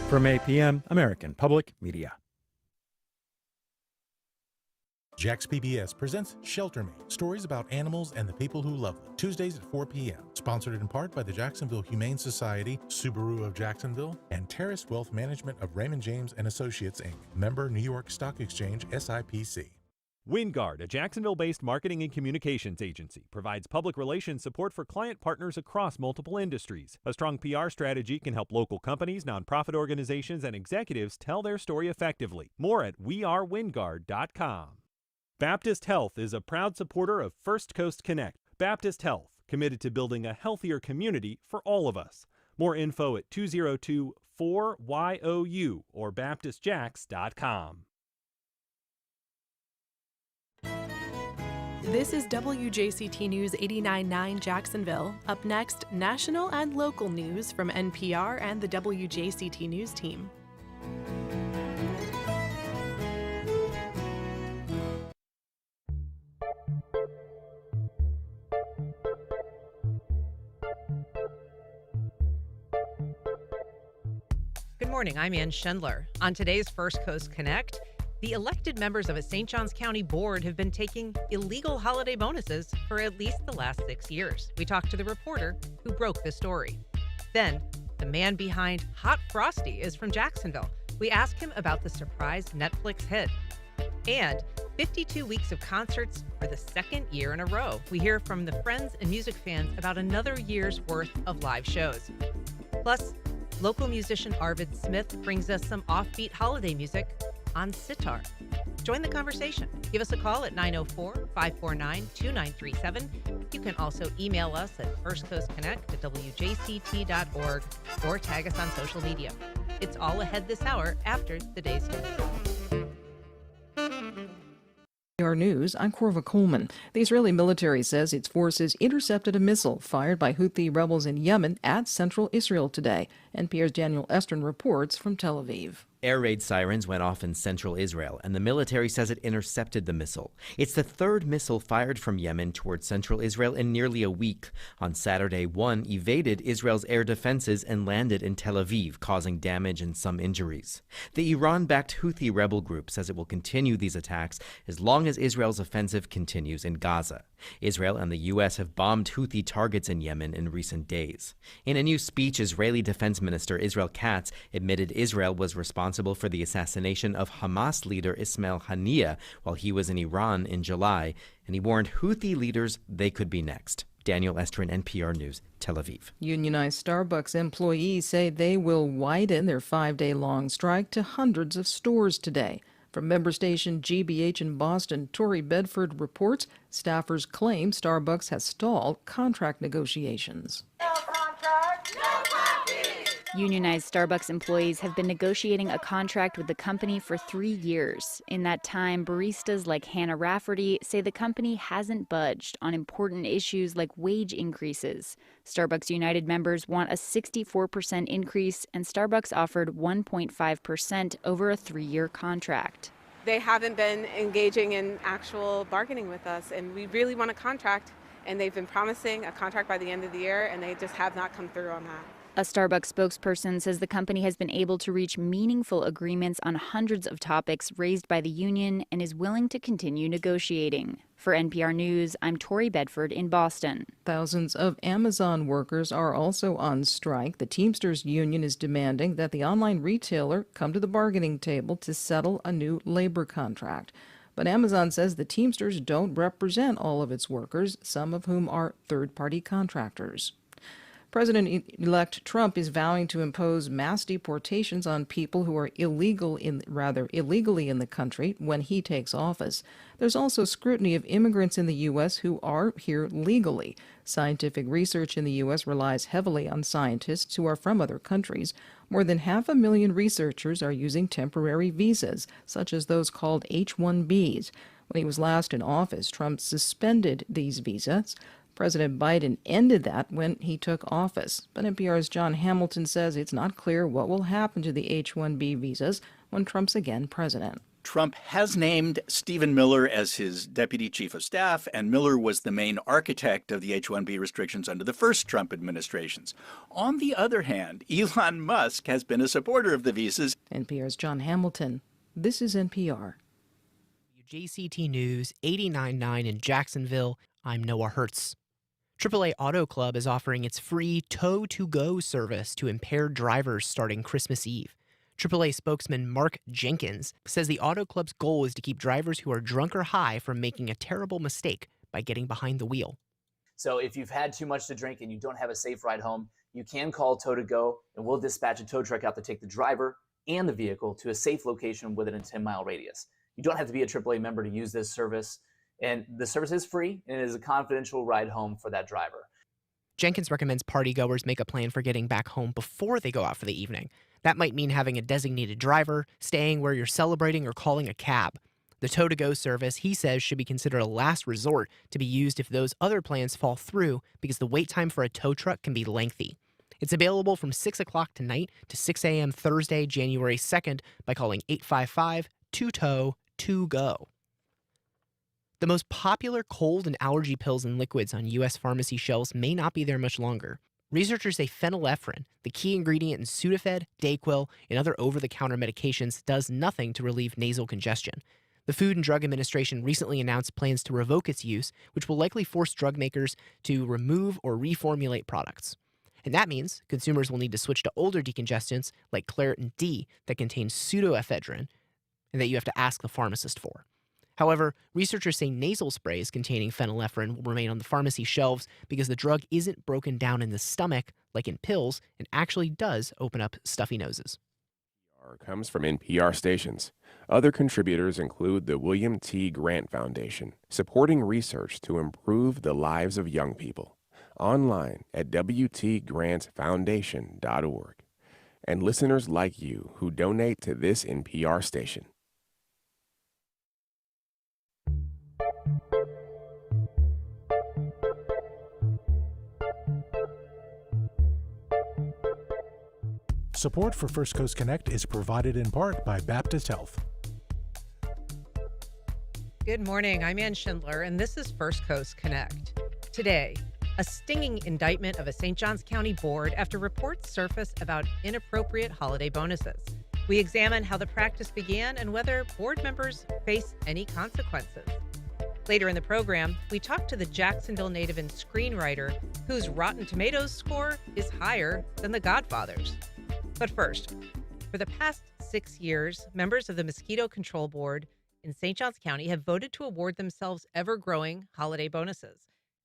From APM, American Public Media. Jax PBS presents Shelter Me, stories about animals and the people who love them. Tuesdays at 4 p.m. Sponsored in part by the Jacksonville Humane Society, Subaru of Jacksonville, and Terrace Wealth Management of Raymond James and Associates, Inc. Member New York Stock Exchange, SIPC. WinGuard, a Jacksonville-based marketing and communications agency, provides public relations support for client partners across multiple industries. A strong PR strategy can help local companies, nonprofit organizations, and executives tell their story effectively. More at wearewingard.com. Baptist Health is a proud supporter of First Coast Connect. Baptist Health, committed to building a healthier community for all of us. More info at 202-4YOU or baptistjax.com. This is WJCT News 89.9 Jacksonville. Up next, national and local news from NPR and the WJCT News team. Good morning, I'm Ann Schindler. On today's First Coast Connect, the elected members of a St. Johns County board have been taking illegal holiday bonuses for at least the last 6 years. We talked to the reporter who broke the story. Then, the man behind Hot Frosty is from Jacksonville. We ask him about the surprise Netflix hit. And 52 weeks of concerts for the second year in a row. We hear from the friends and music fans about another year's worth of live shows. Plus, local musician Arvid Smith brings us some offbeat holiday music on sitar. Join the conversation. Give us a call at 904-549-2937. You can also email us at firstcoastconnect@wjct.org or tag us on social media. It's all ahead this hour after the day's news. NPR News, I'm Corva Coleman. The Israeli military says its forces intercepted a missile fired by Houthi rebels in Yemen at central Israel today. NPR's Daniel Estrin reports from Tel Aviv. Air raid sirens went off in central Israel, and the military says it intercepted the missile. It's the third missile fired from Yemen towards central Israel in nearly a week. On Saturday, one evaded Israel's air defenses and landed in Tel Aviv, causing damage and some injuries. The Iran-backed Houthi rebel group says it will continue these attacks as long as Israel's offensive continues in Gaza. Israel and the U.S. have bombed Houthi targets in Yemen in recent days. In a new speech, Israeli Defense Minister Israel Schatz admitted Israel was responsible for the assassination of Hamas leader Ismail Haniyeh while he was in Iran in July, and he warned Houthi leaders they could be next. Daniel Estrin, NPR News, Tel Aviv. Unionized Starbucks employees say they will widen their 5-day-long strike to hundreds of stores today. From member station GBH in Boston, Tori Bedford reports staffers claim Starbucks has stalled contract negotiations. No contract, no coffee! Unionized Starbucks employees have been negotiating a contract with the company for 3 years. In that time, baristas like Hannah Rafferty say the company hasn't budged on important issues like wage increases. Starbucks United members want a 64% increase, and Starbucks offered 1.5% over a 3-year contract. They haven't been engaging in actual bargaining with us, and we really want a contract, and they've been promising a contract by the end of the year, and they just have not come through on that. A Starbucks spokesperson says the company has been able to reach meaningful agreements on hundreds of topics raised by the union and is willing to continue negotiating. For NPR News, I'm Tori Bedford in Boston. Thousands of Amazon workers are also on strike. The Teamsters Union is demanding that the online retailer come to the bargaining table to settle a new labor contract. But Amazon says the Teamsters don't represent all of its workers, some of whom are third-party contractors. President-elect Trump is vowing to impose mass deportations on people who are illegally in the country when he takes office. There's also scrutiny of immigrants in the U.S. who are here legally. Scientific research in the U.S. relies heavily on scientists who are from other countries. More than 500,000 researchers are using temporary visas, such as those called H-1Bs. When he was last in office, Trump suspended these visas. President Biden ended that when he took office. But NPR's John Hamilton says it's not clear what will happen to the H-1B visas when Trump's again president. Trump has named Stephen Miller as his deputy chief of staff, and Miller was the main architect of the H-1B restrictions under the first Trump administrations. On the other hand, Elon Musk has been a supporter of the visas. NPR's John Hamilton. This is NPR. WJCT News 89.9 in Jacksonville. I'm Noah Hertz. AAA Auto Club is offering its free tow-to-go service to impaired drivers starting Christmas Eve. AAA spokesman Mark Jenkins says the Auto Club's goal is to keep drivers who are drunk or high from making a terrible mistake by getting behind the wheel. So if you've had too much to drink and you don't have a safe ride home, you can call Tow-to-Go and we'll dispatch a tow truck out to take the driver and the vehicle to a safe location within a 10-mile radius. You don't have to be a AAA member to use this service, and the service is free and it is a confidential ride home for that driver. Jenkins recommends partygoers make a plan for getting back home before they go out for the evening. That might mean having a designated driver, staying where you're celebrating, or calling a cab. The tow-to-go service, he says, should be considered a last resort to be used if those other plans fall through because the wait time for a tow truck can be lengthy. It's available from 6 o'clock tonight to 6 a.m. Thursday, January 2nd by calling 855-2TOW-TO-GO. The most popular cold and allergy pills and liquids on U.S. pharmacy shelves may not be there much longer. Researchers say phenylephrine, the key ingredient in Sudafed, Dayquil, and other over-the-counter medications, does nothing to relieve nasal congestion. The Food and Drug Administration recently announced plans to revoke its use, which will likely force drug makers to remove or reformulate products. And that means consumers will need to switch to older decongestants like Claritin D that contain pseudoephedrine and that you have to ask the pharmacist for. However, researchers say nasal sprays containing phenylephrine will remain on the pharmacy shelves because the drug isn't broken down in the stomach like in pills and actually does open up stuffy noses. Comes from NPR stations. Other contributors include the William T. Grant Foundation, supporting research to improve the lives of young people. Online at wtgrantfoundation.org. And listeners like you who donate to this NPR station. Support for First Coast Connect is provided in part by Baptist Health. Good morning. I'm Ann Schindler, and this is First Coast Connect. Today, a stinging indictment of a St. Johns County board after reports surface about inappropriate holiday bonuses. We examine how the practice began and whether board members face any consequences. Later in the program, we talk to the Jacksonville native and screenwriter whose Rotten Tomatoes score is higher than The Godfather's. But first, for the past 6 years, members of the Mosquito Control Board in St. Johns County have voted to award themselves ever-growing holiday bonuses.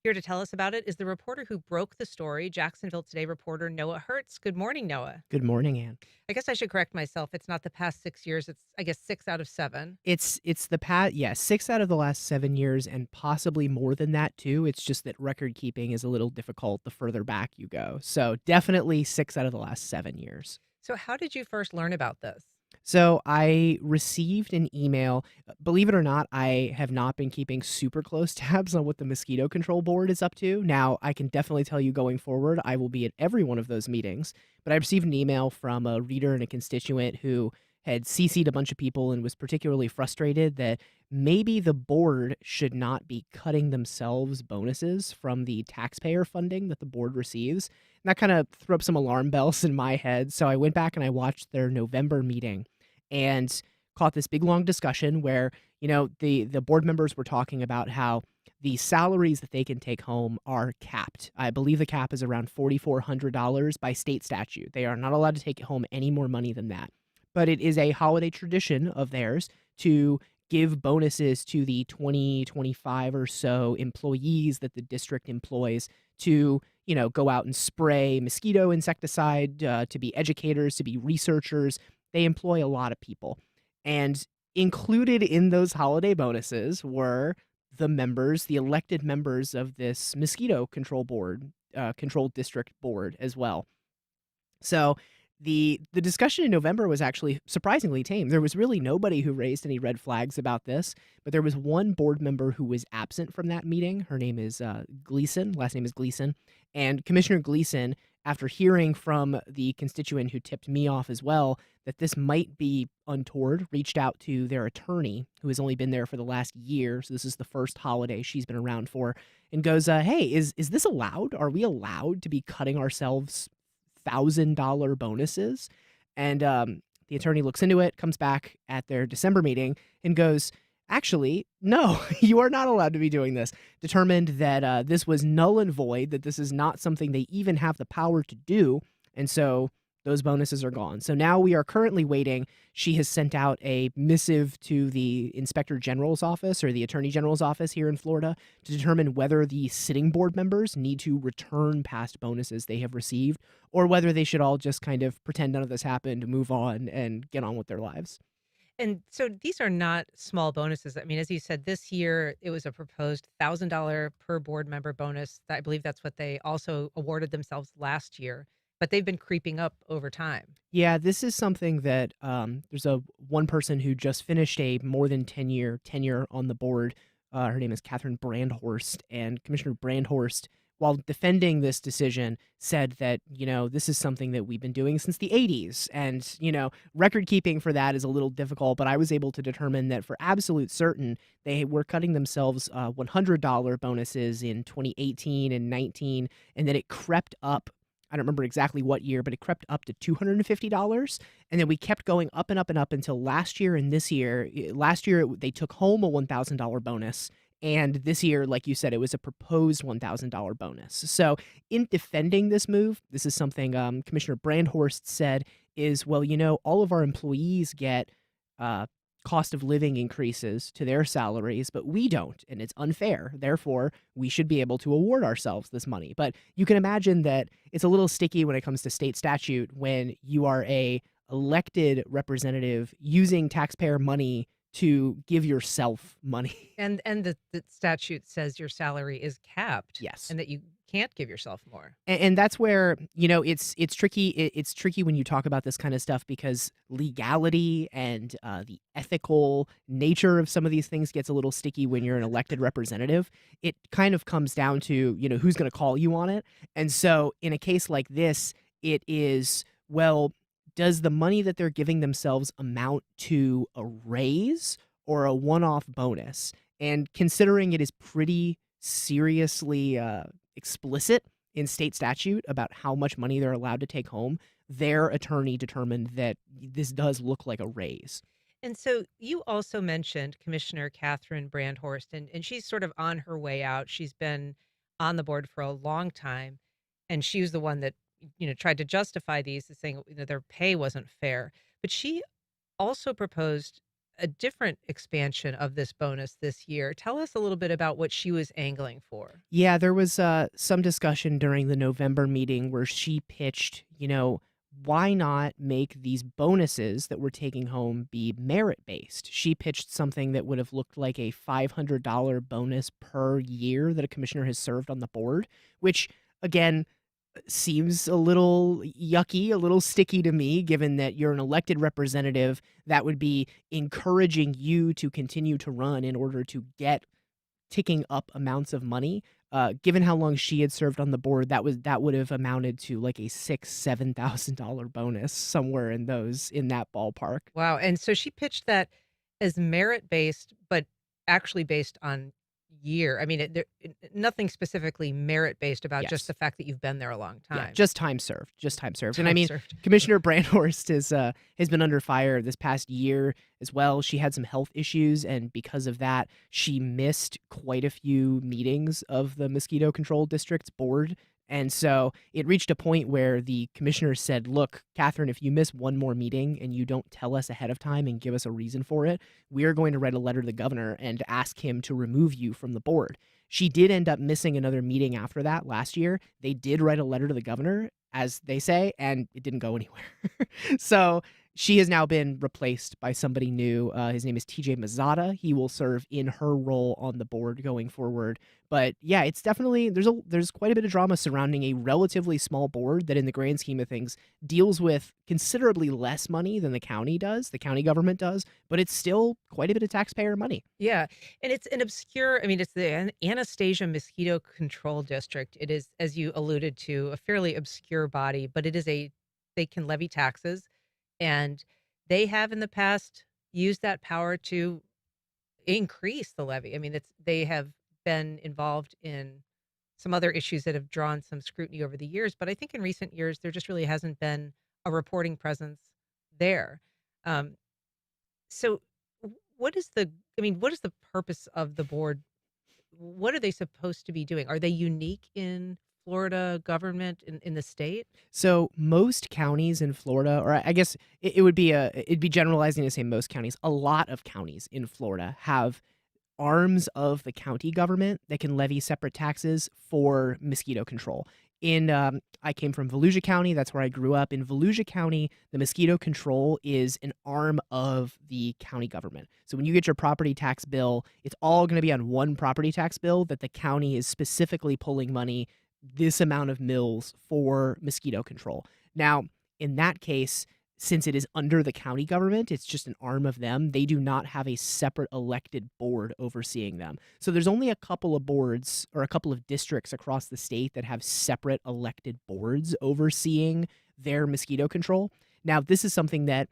Here to tell us about it is the reporter who broke the story, Jacksonville Today reporter Noah Hertz. Good morning, Noah. Good morning, Ann. I guess I should correct myself. It's not the past 6 years. It's, I guess, 6 out of 7. It's the past, 6 out of the last 7 years, and possibly more than that, too. It's just that record keeping is a little difficult the further back you go. So definitely 6 out of the last 7 years. So how did you first learn about this? So I received an email. Believe it or not, I have not been keeping super close tabs on what the Mosquito Control Board is up to. Now, I can definitely tell you going forward, I will be at every one of those meetings. But I received an email from a reader and a constituent who had CC'd a bunch of people and was particularly frustrated that maybe the board should not be cutting themselves bonuses from the taxpayer funding that the board receives. And that kind of threw up some alarm bells in my head. So I went back and I watched their November meeting and caught this big, long discussion where, the board members were talking about how the salaries that they can take home are capped. I believe the cap is around $4,400 by state statute. They are not allowed to take home any more money than that. But it is a holiday tradition of theirs to give bonuses to the 25 or so employees that the district employs to, go out and spray mosquito insecticide, to be educators, to be researchers. They employ a lot of people. And included in those holiday bonuses were the elected members of this mosquito control board, control district board as well. So the discussion in November was actually surprisingly tame. There was really nobody who raised any red flags about this, but there was one board member who was absent from that meeting. Her name is Gleason. Last name is Gleason. And Commissioner Gleason after hearing from the constituent who tipped me off as well that this might be untoward, reached out to their attorney, who has only been there for the last year. So this is the first holiday she's been around for, and goes, hey, is this allowed? Are we allowed to be cutting ourselves $1,000 bonuses? And the attorney looks into it, comes back at their December meeting and goes, actually, no, you are not allowed to be doing this. Determined that this was null and void, that this is not something they even have the power to do. And so those bonuses are gone. So now we are currently waiting. She has sent out a missive to the Inspector General's office or the Attorney General's office here in Florida to determine whether the sitting board members need to return past bonuses they have received, or whether they should all just kind of pretend none of this happened, move on, and get on with their lives. And so these are not small bonuses. I mean, as you said, this year it was a proposed $1,000 per board member bonus. I believe that's what they also awarded themselves last year, but they've been creeping up over time. Yeah, this is something that there's one person who just finished a more than 10-year tenure on the board. Her name is Catherine Brandhorst, and Commissioner Brandhorst, while defending this decision, said that, this is something that we've been doing since the 80s. And, record keeping for that is a little difficult, but I was able to determine that for absolute certain, they were cutting themselves $100 bonuses in 2018 and 19, and that it crept up. I don't remember exactly what year, but it crept up to $250. And then we kept going up and up and up until last year and this year. Last year, they took home a $1,000 bonus. And this year, like you said, it was a proposed $1,000 bonus. So in defending this move, this is something Commissioner Brandhorst said is, well, all of our employees get cost of living increases to their salaries, but we don't, and it's unfair. Therefore, we should be able to award ourselves this money. But you can imagine that it's a little sticky when it comes to state statute when you are a elected representative using taxpayer money to give yourself money. And the statute says your salary is capped. Yes. And that you can't give yourself more. And that's where, it's tricky. It's tricky when you talk about this kind of stuff because legality and the ethical nature of some of these things gets a little sticky when you're an elected representative. It kind of comes down to, who's going to call you on it. And so in a case like this, it is, well, does the money that they're giving themselves amount to a raise or a one-off bonus? And considering it is pretty seriously explicit in state statute about how much money they're allowed to take home, their attorney determined that this does look like a raise. And so you also mentioned Commissioner Catherine Brandhorst, and she's sort of on her way out. She's been on the board for a long time, and she was the one that tried to justify these as saying their pay wasn't fair. But she also proposed a different expansion of this bonus this year. Tell us a little bit about what she was angling for. Yeah, there was some discussion during the November meeting where she pitched, why not make these bonuses that we're taking home be merit-based? She pitched something that would have looked like a $500 bonus per year that a commissioner has served on the board, which, again, seems a little yucky, a little sticky to me, given that you're an elected representative. That would be encouraging you to continue to run in order to get ticking up amounts of money. Given how long she had served on the board, that would have amounted to like a $6,000-$7,000 bonus somewhere in that ballpark. Wow. And so she pitched that as merit-based, but actually based on year. I mean, nothing specifically merit-based about just the fact that you've been there a long time. Yeah, just time served. And I mean, Commissioner Brandhorst has been under fire this past year as well. She had some health issues, and because of that, she missed quite a few meetings of the Mosquito Control District's board. And so it reached a point where the commissioner said, look, Catherine, if you miss one more meeting and you don't tell us ahead of time and give us a reason for it, we are going to write a letter to the governor and ask him to remove you from the board. She did end up missing another meeting after that last year. They did write a letter to the governor, as they say, and it didn't go anywhere. So, she has now been replaced by somebody new. His name is TJ Mazzata. He will serve in her role on the board going forward. But yeah, it's definitely there's quite a bit of drama surrounding a relatively small board that in the grand scheme of things deals with considerably less money than the county government does, but it's still quite a bit of taxpayer money. Yeah, and it's an obscure, I mean, it's the Anastasia Mosquito Control District. It is, as you alluded to, a fairly obscure body, but they can levy taxes, and they have in the past used that power to increase the levy. I mean, they have been involved in some other issues that have drawn some scrutiny over the years, but I think in recent years there just really hasn't been a reporting presence there. So what is the purpose of the board? What are they supposed to be doing? Are they unique in Florida government in the state? So most counties in Florida, or I guess it'd be generalizing to say most counties. A lot of counties in Florida have arms of the county government that can levy separate taxes for mosquito control. I came from Volusia County. That's where I grew up. In Volusia County, the mosquito control is an arm of the county government. So when you get your property tax bill, it's all going to be on one property tax bill that the county is specifically pulling money, this amount of mills for mosquito control. Now, in that case, since it is under the county government, it's just an arm of them. They do not have a separate elected board overseeing them. So there's only a couple of boards or a couple of districts across the state that have separate elected boards overseeing their mosquito control. Now, this is something that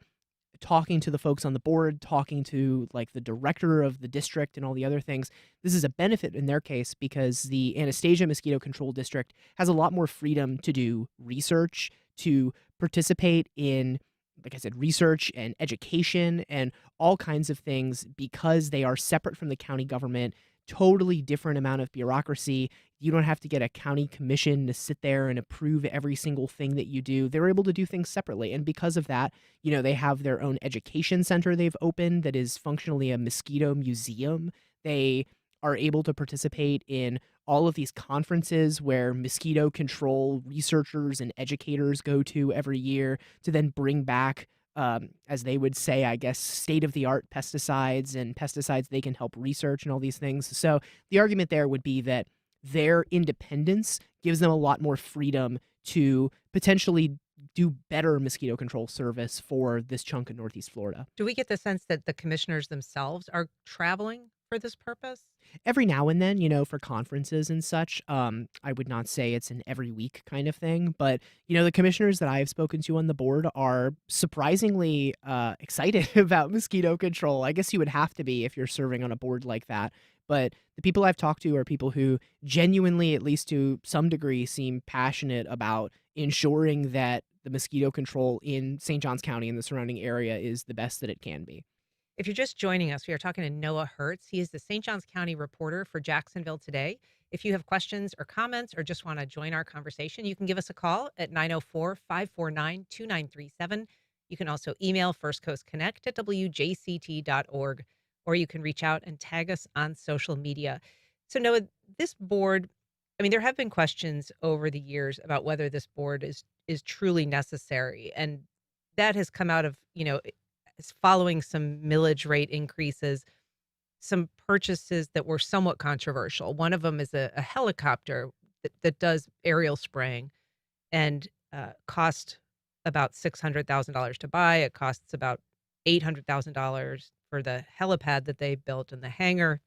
talking to the folks on the board, talking to like the director of the district and all the other things, this is a benefit in their case because the Anastasia Mosquito Control District has a lot more freedom to do research, to participate in, like I said, research and education and all kinds of things because they are separate from the county government, totally different amount of bureaucracy. You don't have to get a county commission to sit there and approve every single thing that you do. They're able to do things separately. And because of that, they have their own education center they've opened that is functionally a mosquito museum. They are able to participate in all of these conferences where mosquito control researchers and educators go to every year to then bring back, as they would say, I guess, state-of-the-art pesticides and pesticides they can help research and all these things. So the argument there would be that their independence gives them a lot more freedom to potentially do better mosquito control service for this chunk of Northeast Florida. Do we get the sense that the commissioners themselves are traveling for this purpose? Every now and then, for conferences and such. I would not say it's an every week kind of thing, but the commissioners that I have spoken to on the board are surprisingly excited about mosquito control. I guess you would have to be if you're serving on a board like that. But the people I've talked to are people who genuinely, at least to some degree, seem passionate about ensuring that the mosquito control in St. Johns County and the surrounding area is the best that it can be. If you're just joining us, we are talking to Noah Hertz. He is the St. Johns County reporter for Jacksonville Today. If you have questions or comments or just want to join our conversation, you can give us a call at 904-549-2937. You can also email firstcoastconnect@wjct.org, or you can reach out and tag us on social media. So Noah, this board, there have been questions over the years about whether this board is truly necessary. And that has come out of, following some millage rate increases, some purchases that were somewhat controversial. One of them is a helicopter that does aerial spraying and cost about $600,000 to buy. It costs about $800,000 for the helipad that they built in the hangar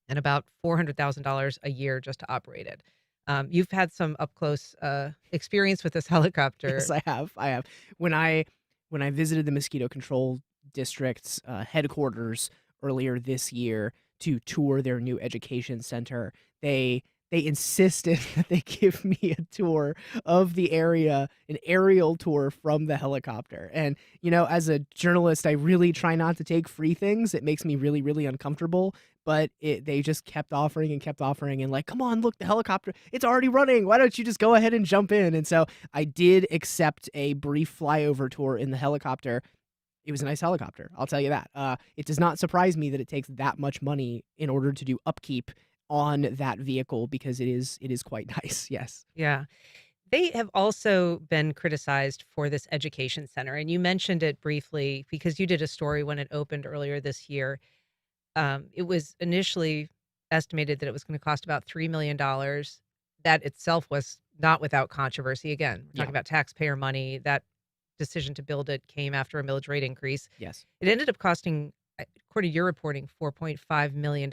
and about $400,000 a year just to operate it. You've had some up close experience with this helicopter. Yes, I have. When I visited the Mosquito Control District's headquarters earlier this year to tour their new education center, they insisted that they give me a tour of the area, an aerial tour from the helicopter. And, as a journalist, I really try not to take free things. It makes me really, really uncomfortable. But they just kept offering and like, come on, look, the helicopter, it's already running. Why don't you just go ahead and jump in? And so I did accept a brief flyover tour in the helicopter. It was a nice helicopter, I'll tell you that. It does not surprise me that it takes that much money in order to do upkeep on that vehicle because it is quite nice. Yes. Yeah. They have also been criticized for this education center, and you mentioned it briefly because you did a story when it opened earlier this year. It was initially estimated that it was going to cost about $3 million. That itself was not without controversy. Again, we're Yeah. talking about taxpayer money. That decision to build it came after a millage rate increase. Yes. It ended up costing, according to your reporting, $4.5 million.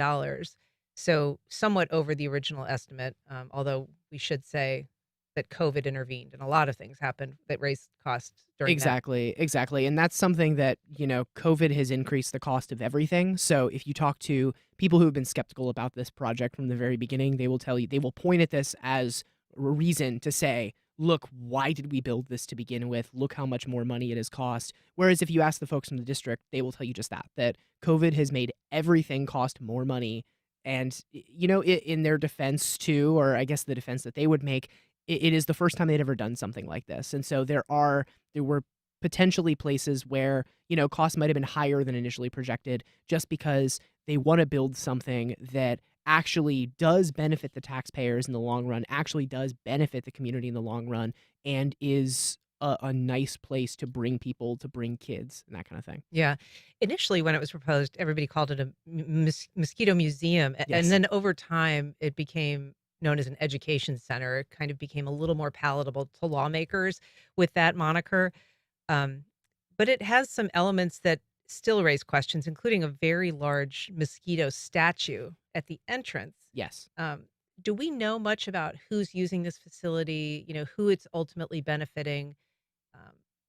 So somewhat over the original estimate, although we should say that COVID intervened and a lot of things happened that raised costs during that. Exactly. And that's something that, COVID has increased the cost of everything. So if you talk to people who have been skeptical about this project from the very beginning, they will tell you, they will point at this as a reason to say, look, why did we build this to begin with? Look how much more money it has cost. Whereas if you ask the folks from the district, they will tell you just that COVID has made everything cost more money. And, in their defense too, or I guess the defense that they would make, it is the first time they'd ever done something like this. And so there were potentially places where, costs might have been higher than initially projected just because they want to build something that actually does benefit the taxpayers in the long run, actually does benefit the community in the long run, and is a nice place to bring people, to bring kids, and that kind of thing. Yeah. Initially, when it was proposed, everybody called it a mosquito museum. Yes. And then over time, it became known as an education center. It kind of became a little more palatable to lawmakers with that moniker. But it has some elements that still raise questions, including a very large mosquito statue at the entrance. Yes. Do we know much about who's using this facility, who it's ultimately benefiting,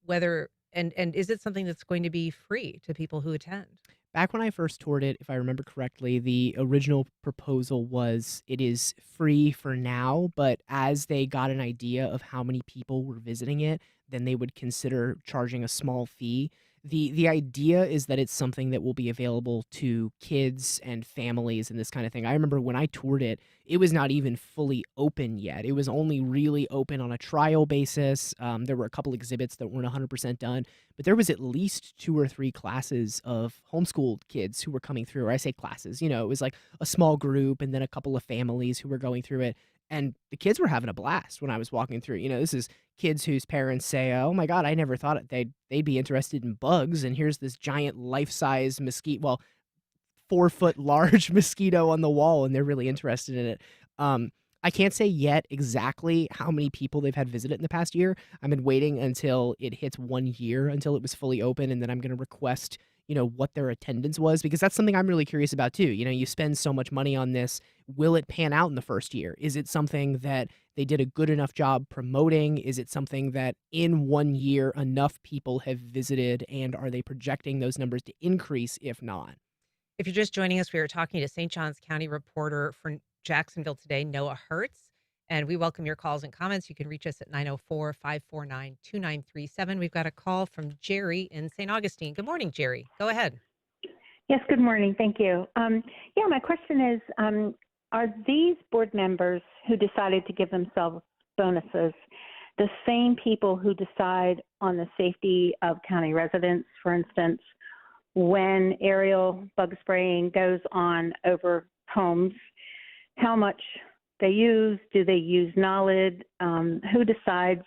whether and is it something that's going to be free to people who attend? Back when I first toured it, if I remember correctly, the original proposal was it is free for now, but as they got an idea of how many people were visiting it, then they would consider charging a small fee. The idea is that it's something that will be available to kids and families and this kind of thing. I remember when I toured it, it was not even fully open yet. It was only really open on a trial basis. There were a couple exhibits that weren't 100% done, but there was at least 2 or 3 classes of homeschooled kids who were coming through. Or I say classes, it was like a small group and then a couple of families who were going through it. And the kids were having a blast when I was walking through. This is kids whose parents say, "Oh my God, I never thought they'd be interested in bugs." And here's this giant life-size mosquito, well, 4-foot large mosquito on the wall, and they're really interested in it. I can't say yet exactly how many people they've had visit it in the past year. I've been waiting until it hits 1 year until it was fully open, and then I'm going to request what their attendance was, because that's something I'm really curious about too. You spend so much money on this. Will it pan out in the first year? Is it something that they did a good enough job promoting? Is it something that in 1 year enough people have visited, and are they projecting those numbers to increase if not? If you're just joining us, we are talking to St. Johns County reporter for Jacksonville today, Noah Hertz, and we welcome your calls and comments. You can reach us at 904-549-2937. We've got a call from Jerry in St. Augustine. Good morning, Jerry. Go ahead. Yes, good morning. Thank you. My question is, are these board members who decided to give themselves bonuses the same people who decide on the safety of county residents? For instance, when aerial bug spraying goes on over homes, how much they use? Do they use knowledge? Who decides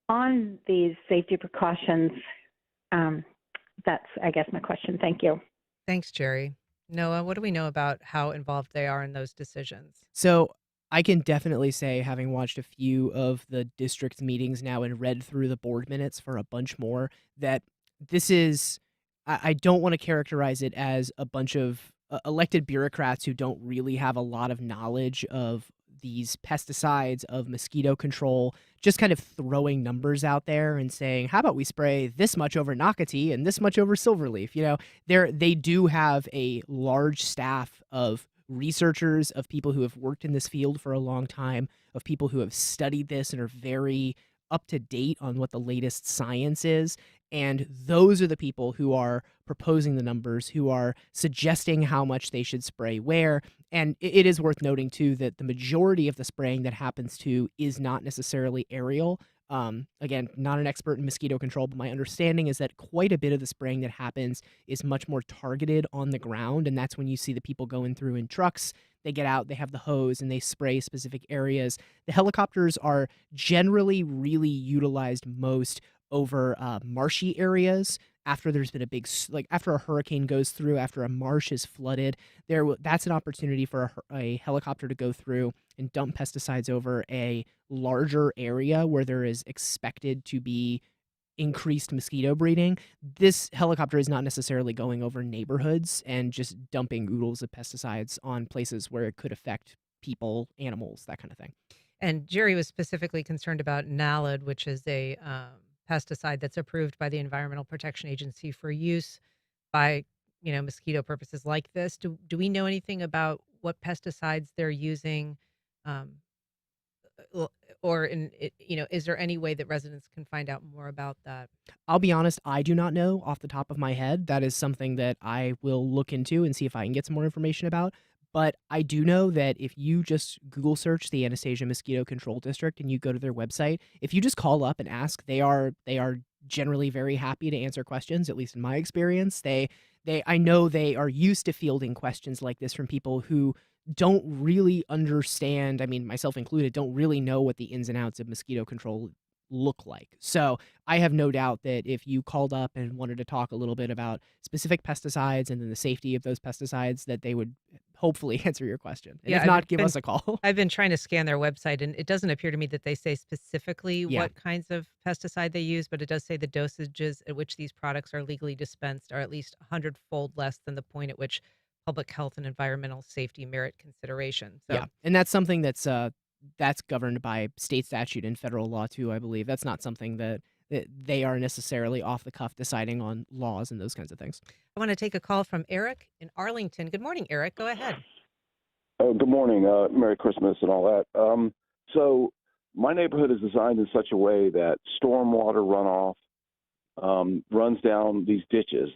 on these safety precautions? That's, I guess, my question. Thank you. Thanks, Jerry. Noah, what do we know about how involved they are in those decisions? So I can definitely say, having watched a few of the district meetings now and read through the board minutes for a bunch more, that this is, I don't want to characterize it as a bunch of elected bureaucrats who don't really have a lot of knowledge of these pesticides, of mosquito control, just kind of throwing numbers out there and saying, how about we spray this much over Nocatee and this much over Silverleaf? They do have a large staff of researchers, of people who have worked in this field for a long time, of people who have studied this and are very up to date on what the latest science is. And those are the people who are proposing the numbers, who are suggesting how much they should spray where. And it is worth noting, too, that the majority of the spraying that happens to is not necessarily aerial. Again, not an expert in mosquito control, but my understanding is that quite a bit of the spraying that happens is much more targeted on the ground. And that's when you see the people going through in trucks. they get out, they have the hose, and they spray specific areas. The helicopters are generally really utilized most over marshy areas. After there's been a big, like after a hurricane goes through, after a marsh is flooded, that's an opportunity for a helicopter to go through and dump pesticides over a larger area where there is expected to be increased mosquito breeding. This helicopter is not necessarily going over neighborhoods and just dumping oodles of pesticides on places where it could affect people, animals, that kind of thing. And Jerry was specifically concerned about Naled, which is a pesticide that's approved by the Environmental Protection Agency for use by, mosquito purposes like this. Do we know anything about what pesticides they're using? Is there any way that residents can find out more about that? I'll be honest, I do not know off the top of my head. That is something that I will look into and see if I can get some more information about. But I do know that if you just Google search the Anastasia Mosquito Control District and you go to their website, if you just call up and ask, they are generally very happy to answer questions, at least in my experience. I know they are used to fielding questions like this from people who don't really understand, I mean, myself included, don't really know what the ins and outs of mosquito control look like. So I have no doubt that if you called up and wanted to talk a little bit about specific pesticides and then the safety of those pesticides, that they would hopefully answer your question. And if not, give us a call. I've been trying to scan their website, and it doesn't appear to me that they say specifically what kinds of pesticide they use, but it does say the dosages at which these products are legally dispensed are at least 100-fold less than the point at which public health and environmental safety merit consideration. So. Yeah, and that's something that's governed by state statute and federal law too, I believe. That's not something that they are necessarily off the cuff deciding on laws and those kinds of things. I want to take a call from Eric in Arlington. Good morning, Eric. Go ahead. Oh, good morning. Merry Christmas and all that. So my neighborhood is designed in such a way that stormwater runoff runs down these ditches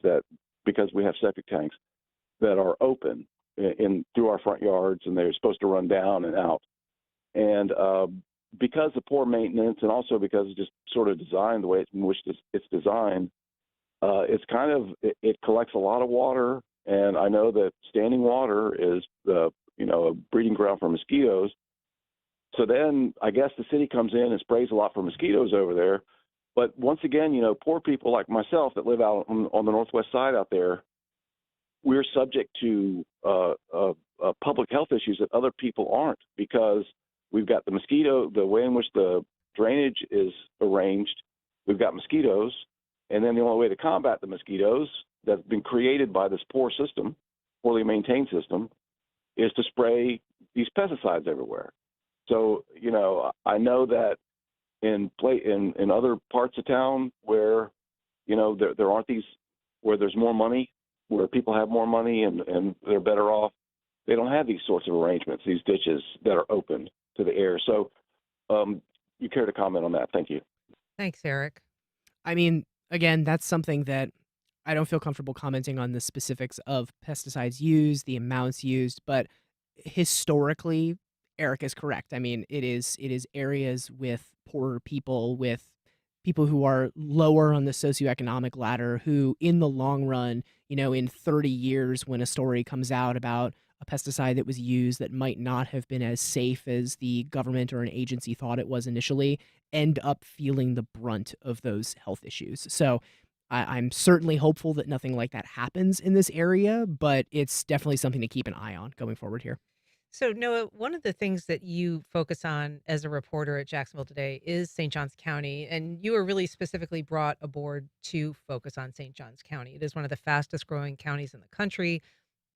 because we have septic tanks that are open through our front yards, and they're supposed to run down and out. And because of poor maintenance, and also because it's just sort of designed the way it's designed, it collects a lot of water. And I know that standing water is a breeding ground for mosquitoes. So then I guess the city comes in and sprays a lot for mosquitoes over there. But once again, poor people like myself that live out on the northwest side out there, we're subject to public health issues that other people aren't, because we've got the way in which the drainage is arranged, we've got mosquitoes, and then the only way to combat the mosquitoes that's been created by this poorly maintained system, is to spray these pesticides everywhere. So, I know that in other parts of town where, there aren't these, where there's more money, where people have more money and they're better off, they don't have these sorts of arrangements, these ditches that are open to the air. So you care to comment on that? Thank you. Thanks, Eric. I mean, again, that's something that I don't feel comfortable commenting on the specifics of pesticides used, the amounts used, but historically, Eric is correct. I mean, it is areas with poorer people, with people who are lower on the socioeconomic ladder, who in the long run, in 30 years, when a story comes out about a pesticide that was used that might not have been as safe as the government or an agency thought it was initially, end up feeling the brunt of those health issues. So I'm certainly hopeful that nothing like that happens in this area, but it's definitely something to keep an eye on going forward here. So, Noah, one of the things that you focus on as a reporter at Jacksonville Today is St. Johns County, and you were really specifically brought aboard to focus on St. Johns County. It is one of the fastest growing counties in the country.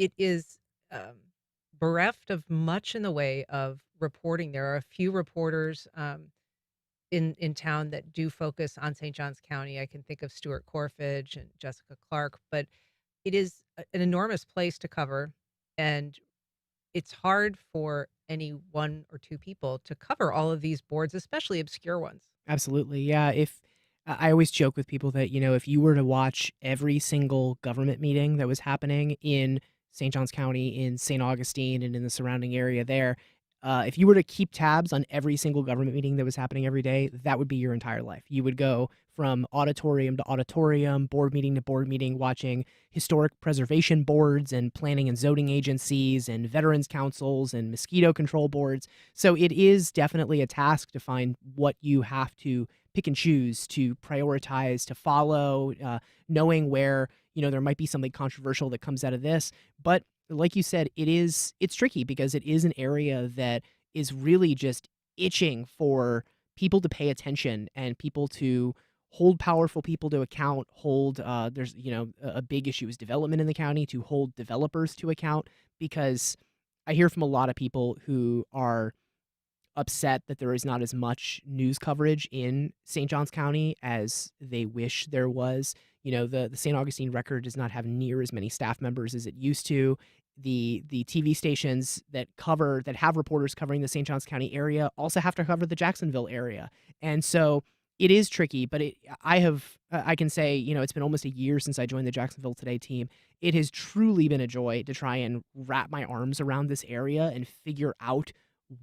It is bereft of much in the way of reporting. There are a few reporters in town that do focus on St. Johns County. I can think of Stuart Corfidge and Jessica Clark, but it is an enormous place to cover, and it's hard for any one or two people to cover all of these boards, especially obscure ones. Absolutely. Yeah. I always joke with people that, if you were to watch every single government meeting that was happening in St. Johns County, in St. Augustine, and in the surrounding area there, if you were to keep tabs on every single government meeting that was happening every day, that would be your entire life. You would go from auditorium to auditorium, board meeting to board meeting, watching historic preservation boards and planning and zoning agencies and veterans councils and mosquito control boards. So it is definitely a task to find what you have to pick and choose, to prioritize, to follow, knowing where, there might be something controversial that comes out of this. But like you said, it's tricky because it is an area that is really just itching for people to pay attention and people to hold powerful people to account, there's, a big issue is development in the county, to hold developers to account, because I hear from a lot of people who are upset that there is not as much news coverage in St. Johns County as they wish there was. The St. Augustine Record does not have near as many staff members as it used to. The TV stations that have reporters covering the St. Johns County area also have to cover the Jacksonville area. And so it is tricky, but I can say, it's been almost a year since I joined the Jacksonville Today team. It has truly been a joy to try and wrap my arms around this area and figure out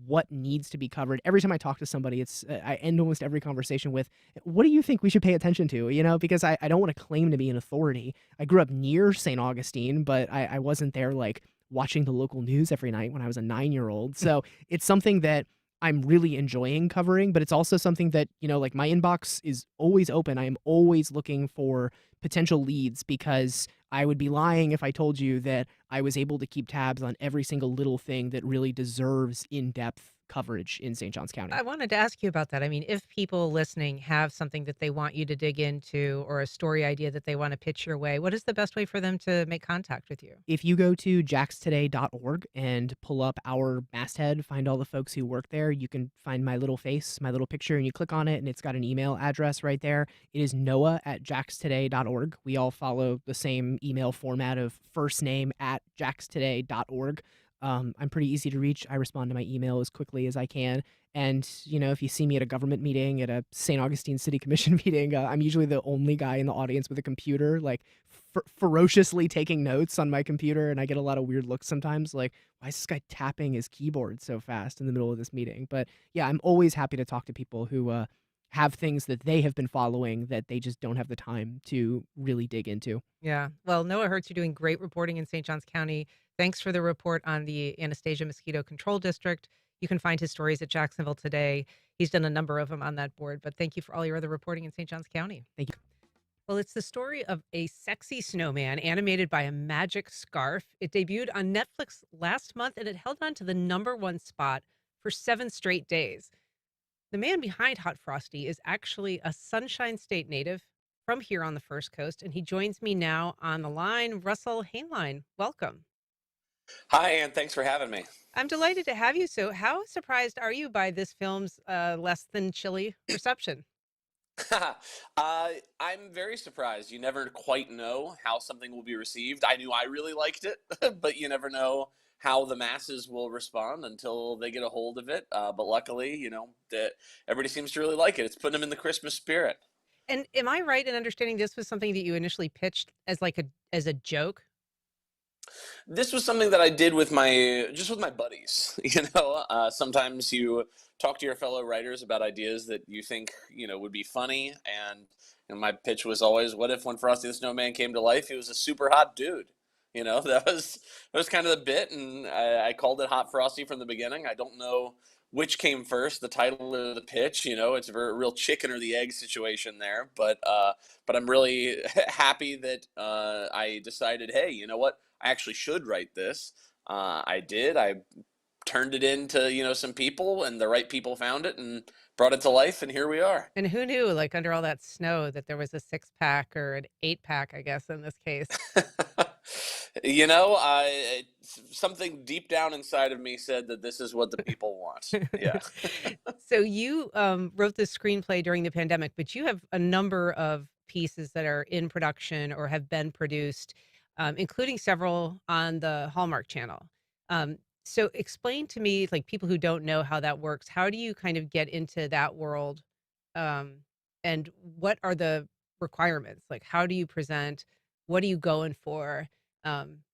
what needs to be covered. Every time I talk to somebody, I end almost every conversation with, what do you think we should pay attention to? Because I don't want to claim to be an authority. I grew up near St. Augustine, but I wasn't there like watching the local news every night when I was a 9-year-old. So it's something that I'm really enjoying covering, but it's also something that, like my inbox is always open. I am always looking for potential leads, because I would be lying if I told you that I was able to keep tabs on every single little thing that really deserves in-depth coverage in St. Johns County. I wanted to ask you about that. I mean, if people listening have something that they want you to dig into or a story idea that they want to pitch your way, what is the best way for them to make contact with you? If you go to jaxtoday.org and pull up our masthead, find all the folks who work there, you can find my little face, my little picture, and you click on it, and it's got an email address right there. It is noah@jaxtoday.org. We all follow the same email format of first name @jaxtoday.org. I'm pretty easy to reach. I respond to my email as quickly as I can. And, if you see me at a government meeting, at a St. Augustine City Commission meeting, I'm usually the only guy in the audience with a computer, like ferociously taking notes on my computer. And I get a lot of weird looks sometimes, like, why is this guy tapping his keyboard so fast in the middle of this meeting? But yeah, I'm always happy to talk to people who have things that they have been following that they just don't have the time to really dig into. Yeah. Well, Noah Hertz, you're doing great reporting in St. Johns County. Thanks for the report on the Anastasia Mosquito Control District. You can find his stories at Jacksonville Today. He's done a number of them on that board, but thank you for all your other reporting in St. Johns County. Thank you. Well, it's the story of a sexy snowman animated by a magic scarf. It debuted on Netflix last month, and it held on to the #1 spot for 7 straight days. The man behind Hot Frosty is actually a Sunshine State native from here on the First Coast, and he joins me now on the line. Russell Hainline, welcome. Hi, Ann. Thanks for having me. I'm delighted to have you. So how surprised are you by this film's less than chilly reception? I'm very surprised. You never quite know how something will be received. I knew I really liked it, but you never know how the masses will respond until they get a hold of it. But luckily, that everybody seems to really like it. It's putting them in the Christmas spirit. And am I right in understanding this was something that you initially pitched as as a joke? This was something that I did with my buddies. Sometimes you talk to your fellow writers about ideas that you think would be funny, and my pitch was always, what if when Frosty the Snowman came to life, he was a super hot dude? That was kind of the bit, and I called it Hot Frosty from the beginning. I don't know which came first, the title or the pitch. It's a real chicken or the egg situation there. But I'm really happy that I decided, hey, you know what? I actually should write this. I did. I turned it into some people, and the right people found it and brought it to life, and here we are. And who knew, like under all that snow, that there was a 6-pack or an 8-pack, I guess, in this case. Something deep down inside of me said that this is what the people want. Yeah. So you wrote this screenplay during the pandemic, but you have a number of pieces that are in production or have been produced, including several on the Hallmark Channel. So explain to me, like people who don't know how that works, how do you kind of get into that world? And what are the requirements? Like, how do you present? What are you going for?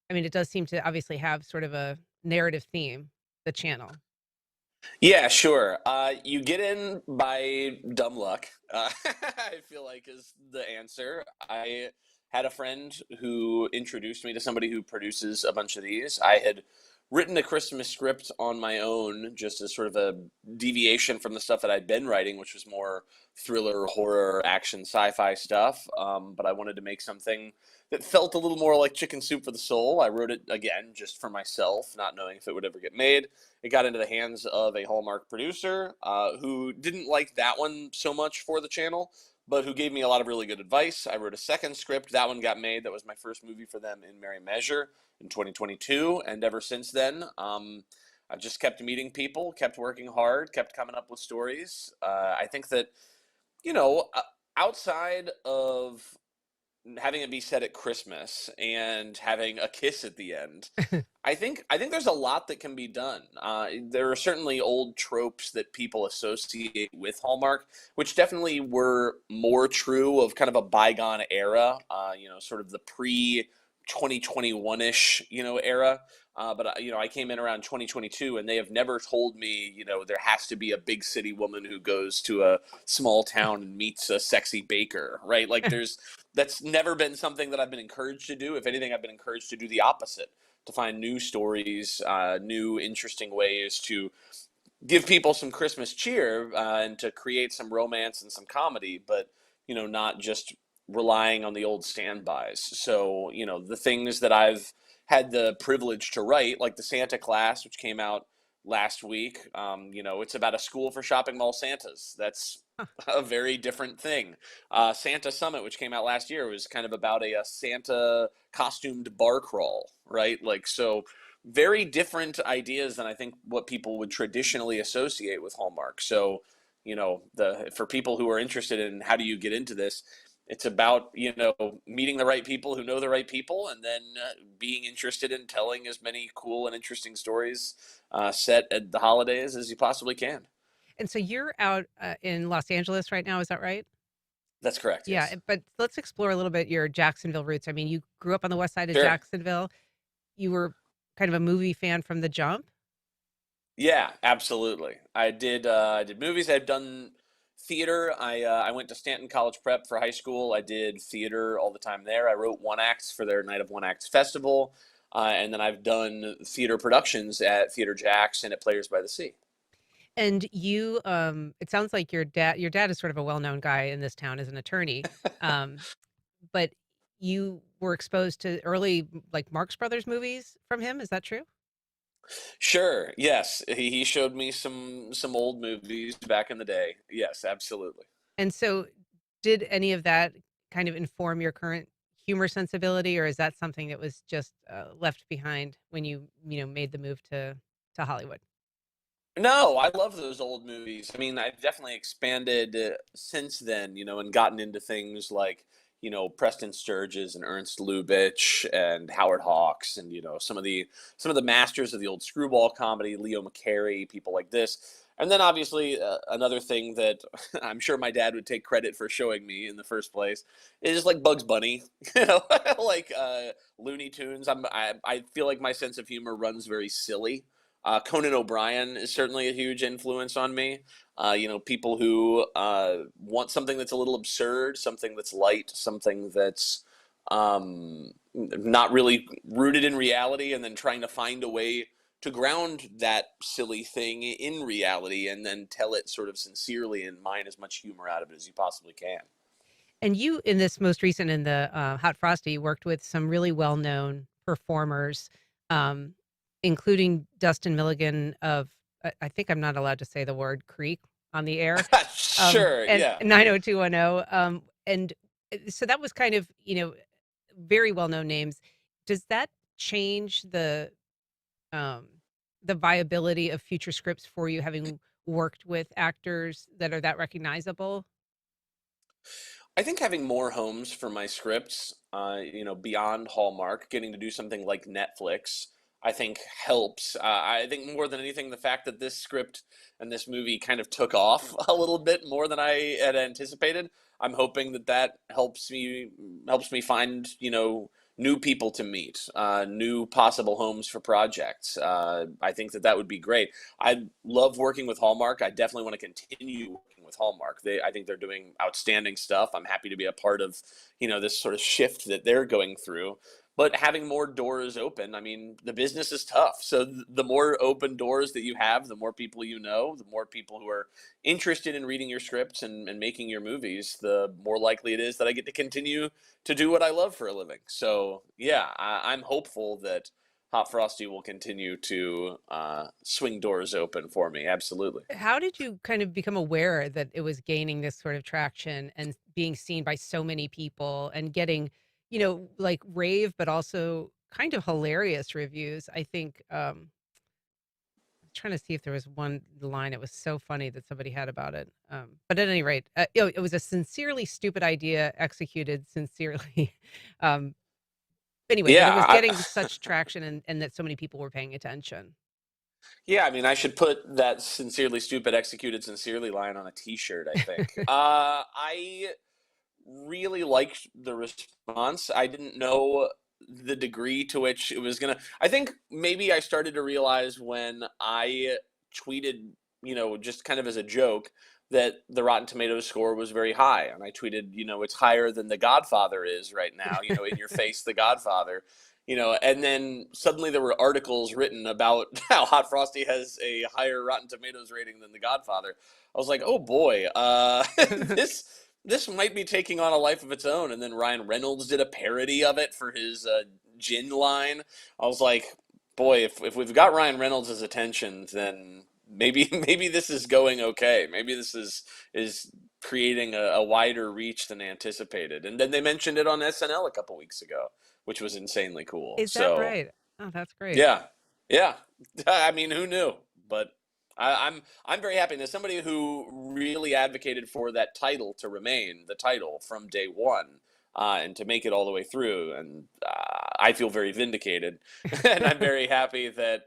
It does seem to obviously have sort of a narrative theme, the channel. Yeah, sure. You get in by dumb luck. I feel like is the answer. I had a friend who introduced me to somebody who produces a bunch of these. I had written a Christmas script on my own, just as sort of a deviation from the stuff that I'd been writing, which was more thriller, horror, action, sci-fi stuff. But I wanted to make something that felt a little more like Chicken Soup for the Soul. I wrote it again just for myself, not knowing if it would ever get made. It got into the hands of a Hallmark producer who didn't like that one so much for the channel, but who gave me a lot of really good advice. I wrote a second script. That one got made. That was my first movie for them in Merry Measure in 2022. And ever since then, I've just kept meeting people, kept working hard, kept coming up with stories. I think that, you know, outside of having it be set at Christmas and having a kiss at the end, I think there's a lot that can be done. There are certainly old tropes that people associate with Hallmark, which definitely were more true of kind of a bygone era. Sort of the pre 2021-ish, era. But I came in around 2022, and they have never told me, there has to be a big city woman who goes to a small town and meets a sexy baker, right? Like that's never been something that I've been encouraged to do. If anything, I've been encouraged to do the opposite, to find new stories, new interesting ways to give people some Christmas cheer, and to create some romance and some comedy, but, not just relying on the old standbys. So, the things that I've had the privilege to write, like the Santa Class, which came out last week, it's about a school for shopping mall Santas. That's a very different thing. Santa Summit, which came out last year, was kind of about a Santa costumed bar crawl, right? Like, so very different ideas than I think what people would traditionally associate with Hallmark. So, for people who are interested in how do you get into this, it's about, meeting the right people who know the right people, and then being interested in telling as many cool and interesting stories set at the holidays as you possibly can. And so you're out in Los Angeles right now, is that right? That's correct, Yeah, yes. but let's explore a little bit your Jacksonville roots. I mean, you grew up on the west side of Sure. Jacksonville. You were kind of a movie fan from the jump. Yeah, absolutely. I did movies. I've done theater. I went to Stanton College Prep for high school. I did theater all the time there. I wrote one acts for their Night of One Acts festival, and then I've done theater productions at Theater Jacks and at Players by the Sea. And you, it sounds like your dad is sort of a well-known guy in this town as an attorney. But you were exposed to early, like, Marx Brothers movies from him. Is that true? Sure. Yes, he showed me some old movies back in the day. Yes, absolutely. And so did any of that kind of inform your current humor sensibility, or is that something that was just left behind when you made the move to Hollywood? No, I love those old movies. I mean, I've definitely expanded since then, and gotten into things like, Preston Sturges and Ernst Lubitsch and Howard Hawks, and some of the masters of the old screwball comedy, Leo McCarey, people like this. And then obviously another thing that I'm sure my dad would take credit for showing me in the first place is like Bugs Bunny, like Looney Tunes. I feel like my sense of humor runs very silly. Conan O'Brien is certainly a huge influence on me. People who want something that's a little absurd, something that's light, something that's not really rooted in reality, and then trying to find a way to ground that silly thing in reality and then tell it sort of sincerely and mine as much humor out of it as you possibly can. And you, in this most recent, in the Hot Frosty, worked with some really well-known performers, um, including Dustin Milligan of, I think I'm not allowed to say the word Creek on the air. Sure, and yeah. 90210. And so that was kind of, very well-known names. Does that change the viability of future scripts for you, having worked with actors that are that recognizable? I think having more homes for my scripts, beyond Hallmark, getting to do something like Netflix, I think helps. I think more than anything, the fact that this script and this movie kind of took off a little bit more than I had anticipated. I'm hoping that helps me find, new people to meet, new possible homes for projects. I think that would be great. I love working with Hallmark. I definitely want to continue working with Hallmark. I think they're doing outstanding stuff. I'm happy to be a part of, this sort of shift that they're going through. But having more doors open, I mean, the business is tough. So the more open doors that you have, the more people you know, the more people who are interested in reading your scripts and making your movies, the more likely it is that I get to continue to do what I love for a living. So yeah, I'm hopeful that Hot Frosty will continue to swing doors open for me. Absolutely. How did you kind of become aware that it was gaining this sort of traction and being seen by so many people and getting, like rave, but also kind of hilarious reviews? I think, trying to see if there was one line. It was so funny that somebody had about it. But at any rate, it was a sincerely stupid idea executed sincerely. Anyway, that it was Yeah, getting such traction and that so many people were paying attention. yeah. I mean, I should put that sincerely stupid, executed sincerely line on a T-shirt, I think. I really liked the response. I didn't know the degree to which it was gonna. I think maybe I started to realize when I tweeted, just kind of as a joke, that the Rotten Tomatoes score was very high, and I tweeted, it's higher than The Godfather is right now. In your face, The Godfather. And then suddenly there were articles written about how Hot Frosty has a higher Rotten Tomatoes rating than The Godfather. I was like, oh boy, this might be taking on a life of its own. And then Ryan Reynolds did a parody of it for his gin line. I was like, boy, if we've got Ryan Reynolds' attention, then maybe this is going okay. Maybe this is creating a wider reach than anticipated. And then they mentioned it on SNL a couple weeks ago, which was insanely cool. Is that right? Oh, that's great. Yeah. I mean, who knew? But I'm very happy. And as somebody who really advocated for that title to remain the title from day one, and to make it all the way through, and I feel very vindicated. And I'm very happy that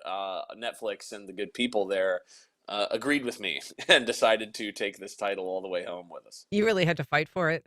Netflix and the good people there agreed with me and decided to take this title all the way home with us. You really had to fight for it.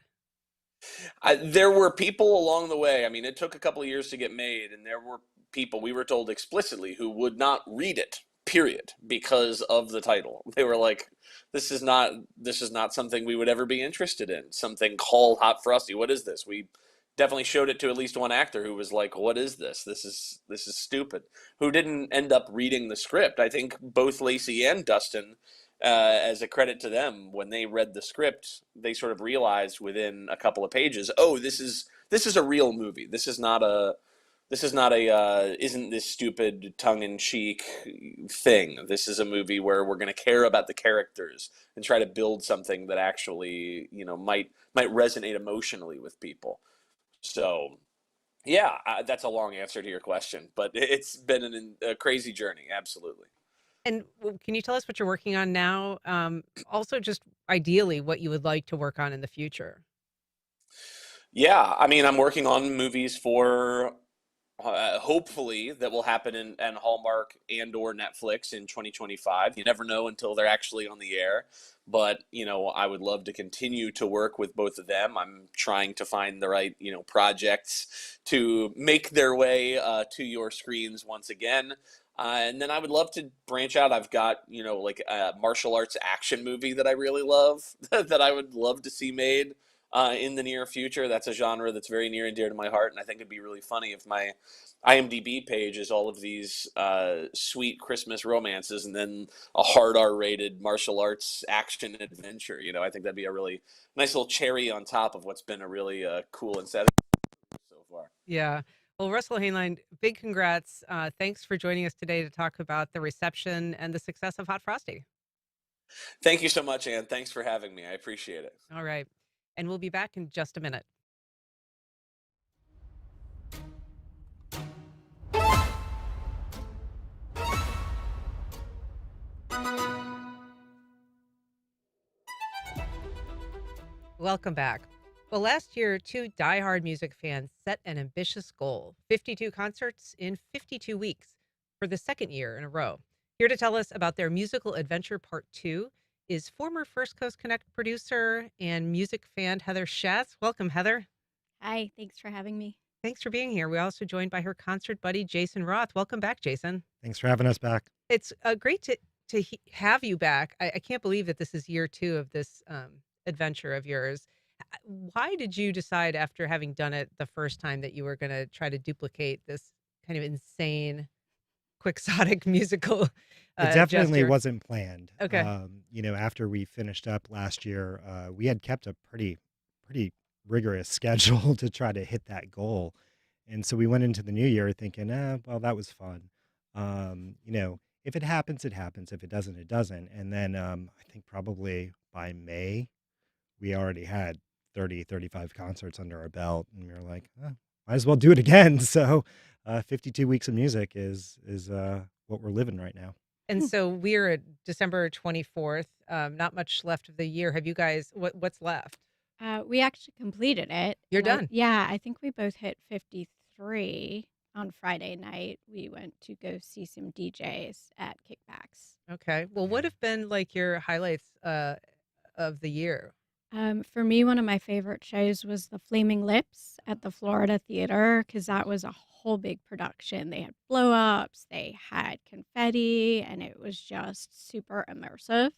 There were people along the way. I mean, it took a couple of years to get made, and there were people, we were told explicitly, who would not read it, period, because of the title. They were like, this is not something we would ever be interested in. Something called Hot Frosty. What is this? We definitely showed it to at least one actor who was like, what is this? This is stupid. Who didn't end up reading the script. I think both Lacey and Dustin, as a credit to them, when they read the script, they sort of realized within a couple of pages, oh, this is a real movie. This is not a isn't this stupid tongue-in-cheek thing. This is a movie where we're going to care about the characters and try to build something that actually, might resonate emotionally with people. So, yeah, that's a long answer to your question, but it's been a crazy journey, absolutely. And can you tell us what you're working on now? Also, just ideally, what you would like to work on in the future. Yeah, I mean, I'm working on movies for hopefully that will happen in Hallmark and or Netflix in 2025. You never know until they're actually on the air, but I would love to continue to work with both of them. I'm trying to find the right projects to make their way to your screens once again. And then I would love to branch out. I've got, like a martial arts action movie that I really love that I would love to see made in the near future. That's a genre that's very near and dear to my heart. And I think it'd be really funny if my IMDb page is all of these sweet Christmas romances and then a hard R-rated martial arts action adventure. I think that'd be a really nice little cherry on top of what's been a really cool and sad so far. Yeah. Well, Russell Hainline, big congrats. Thanks for joining us today to talk about the reception and the success of Hot Frosty. Thank you so much, Ann. Thanks for having me. I appreciate it. All right. And we'll be back in just a minute. Welcome back. Well, last year, two diehard music fans set an ambitious goal: 52 concerts in 52 weeks for the second year in a row. Here to tell us about their musical adventure part 2 is former First Coast Connect producer and music fan Heather Schatz. Welcome, Heather. Hi, thanks for having me. Thanks for being here. We're also joined by her concert buddy, Jason Roth. Welcome back, Jason. Thanks for having us back. It's great to have you back. I can't believe that this is year 2 of this adventure of yours. Why did you decide after having done it the first time that you were going to try to duplicate this kind of insane, quixotic musical It definitely gesture? wasn't planned. Okay. After we finished up last year, we had kept a pretty rigorous schedule to try to hit that goal. And so we went into the new year thinking, well, that was fun. If it happens, it happens. If it doesn't, it doesn't. And then I think probably by May, we already had 30, 35 concerts under our belt. And we were like, might as well do it again. So 52 weeks of music is what we're living right now. And so we're at December 24th. Not much left of the year. Have you guys, what's left? We actually completed it. You're and done. Yeah, I think we both hit 53 on Friday night. We went to go see some DJs at Kickbacks. Okay. Well, what have been like your highlights of the year? For me, one of my favorite shows was the Flaming Lips at the Florida Theater because that was a whole big production. They had blow ups, they had confetti, and it was just super immersive,